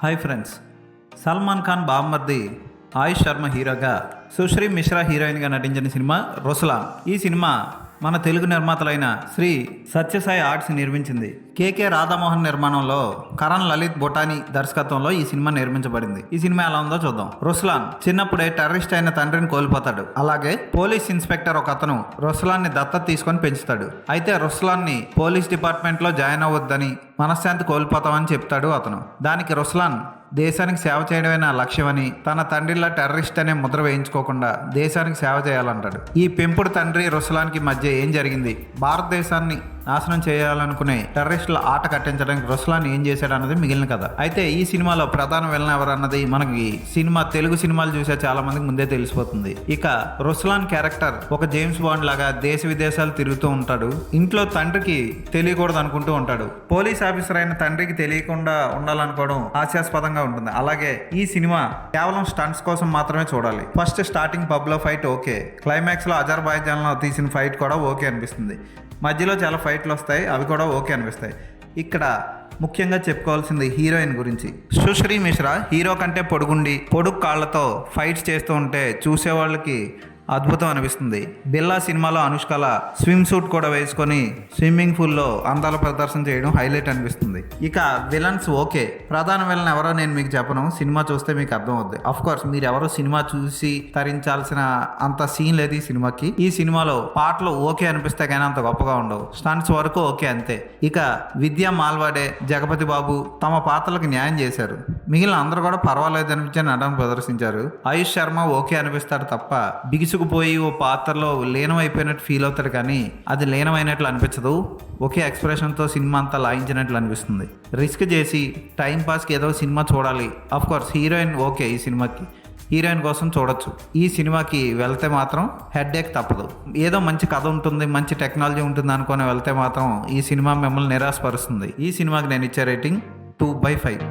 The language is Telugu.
హాయ్ ఫ్రెండ్స్, సల్మాన్ ఖాన్ బామ్మర్ది ఆయుష్ శర్మ హీరోగా, సుశ్రీ మిశ్రా హీరోయిన్గా నటించిన సినిమా రుస్లాన్. ఈ సినిమా మన తెలుగు నిర్మాతలైన శ్రీ సత్యసాయి ఆర్ట్స్ నిర్మించింది. కేకే రాధామోహన్ నిర్మాణంలో కరణ్ లలిత్ బొటాని దర్శకత్వంలో ఈ సినిమా నిర్మించబడింది. ఈ సినిమా ఎలా ఉందో చూద్దాం. రుస్లాన్ చిన్నప్పుడే టెర్రరిస్ట్ అయిన తండ్రిని కోల్పోతాడు. అలాగే పోలీస్ ఇన్స్పెక్టర్ ఒక అతను రుస్లాన్ ని దత్తత తీసుకొని పెంచుతాడు. అయితే రుస్లాన్ ని పోలీస్ డిపార్ట్మెంట్ లో జాయిన్ అవ్వద్దని, మనశ్శాంతి కోల్పోతామని చెప్తాడు అతను. దానికి రుస్లాన్ దేశానికి సేవ చేయడమే నా లక్ష్యమని, తన తండ్రిలా టెర్రరిస్ట్ అనే ముద్ర వేయించుకోకుండా దేశానికి సేవ చేయాలంటాడు. ఈ పెంపుడు తండ్రి రుస్లాన్కి మధ్య ఏం జరిగింది, భారతదేశాన్ని నాశనం చేయాలనుకునే టెర్రరిస్టుల ఆట కట్టించడానికి రుస్లాన్ ఏం చేశాడు అన్నది మిగిలిన కథ. అయితే ఈ సినిమాలో ప్రధాన విలన్ ఎవరన్నది మనకి తెలుగు సినిమాలు చూసే చాలా మందికి ముందే తెలిసిపోతుంది. ఇక రుస్లాన్ క్యారెక్టర్ ఒక జేమ్స్ బాండ్ లాగా దేశ విదేశాలు తిరుగుతూ ఉంటాడు. ఇంట్లో తండ్రికి తెలియకూడదు అనుకుంటూ ఉంటాడు. పోలీస్ ఆఫీసర్ అయిన తండ్రికి తెలియకుండా ఉండాలనుకోవడం హాస్యాస్పదంగా ఉంటుంది. అలాగే ఈ సినిమా కేవలం స్టంట్స్ కోసం మాత్రమే చూడాలి. ఫస్ట్ స్టార్టింగ్ పబ్ లో ఫైట్ ఓకే, క్లైమాక్స్ లో అజర్బైజాన్ లో తీసిన ఫైట్ కూడా ఓకే అనిపిస్తుంది. మధ్యలో చాలా ఫైట్లు వస్తాయి, అవి కూడా ఓకే అనిపిస్తాయి. ఇక్కడ ముఖ్యంగా చెప్పుకోవాల్సింది హీరోయిన్ గురించి. సుశ్రీ మిశ్రా హీరో కంటే పొడుగు కాళ్లతో ఫైట్స్ చేస్తూ ఉంటే చూసేవాళ్ళకి అద్భుతం అనిపిస్తుంది. బిల్లా సినిమాలో అనుష్కల స్విమ్ సూట్ కూడా వేసుకొని స్విమ్మింగ్ పూల్లో అందాల ప్రదర్శన చేయడం హైలైట్ అనిపిస్తుంది. ఇక విలన్స్ ఓకే, ప్రధాన విలన్ ఎవరో నేను మీకు చెప్పను, సినిమా చూస్తే మీకు అర్థం అవుద్ది. అఫ్ కోర్స్ మీరు ఎవరో సినిమా చూసి తరించాల్సిన అంత సీన్ లేదు ఈ సినిమాకి. ఈ సినిమాలో పాటలు ఓకే అనిపిస్తే కానీ అంత గొప్పగా ఉండవు, స్టంట్స్ వరకు ఓకే అంతే. ఇక విద్యా మాల్వాడే, జగపతి బాబు తమ పాత్రలకు న్యాయం చేశారు. మిగిలిన అందరూ కూడా పర్వాలేదు అనిపించే నటన ప్రదర్శించారు. ఆయుష్ శర్మ ఓకే అనిపిస్తాడు తప్ప బిగుసుకుపోయి ఓ పాత్రలో లీనమైపోయినట్టు ఫీల్ అవుతాడు, కానీ అది లీనమైనట్లు అనిపించదు. ఒకే ఎక్స్ప్రెషన్తో సినిమా అంతా లాయించినట్లు అనిపిస్తుంది. రిస్క్ చేసి టైంపాస్కి ఏదో సినిమా చూడాలి. అఫ్ కోర్స్ హీరోయిన్ ఓకే, ఈ సినిమాకి హీరోయిన్ కోసం చూడొచ్చు. ఈ సినిమాకి వెళ్తే మాత్రం హెడ్ఏక్ తప్పదు. ఏదో మంచి కథ ఉంటుంది, మంచి టెక్నాలజీ ఉంటుంది అనుకొని వెళ్తే మాత్రం ఈ సినిమా మిమ్మల్ని నిరాశపరుస్తుంది. ఈ సినిమాకి నేను ఇచ్చే రేటింగ్ 2/5.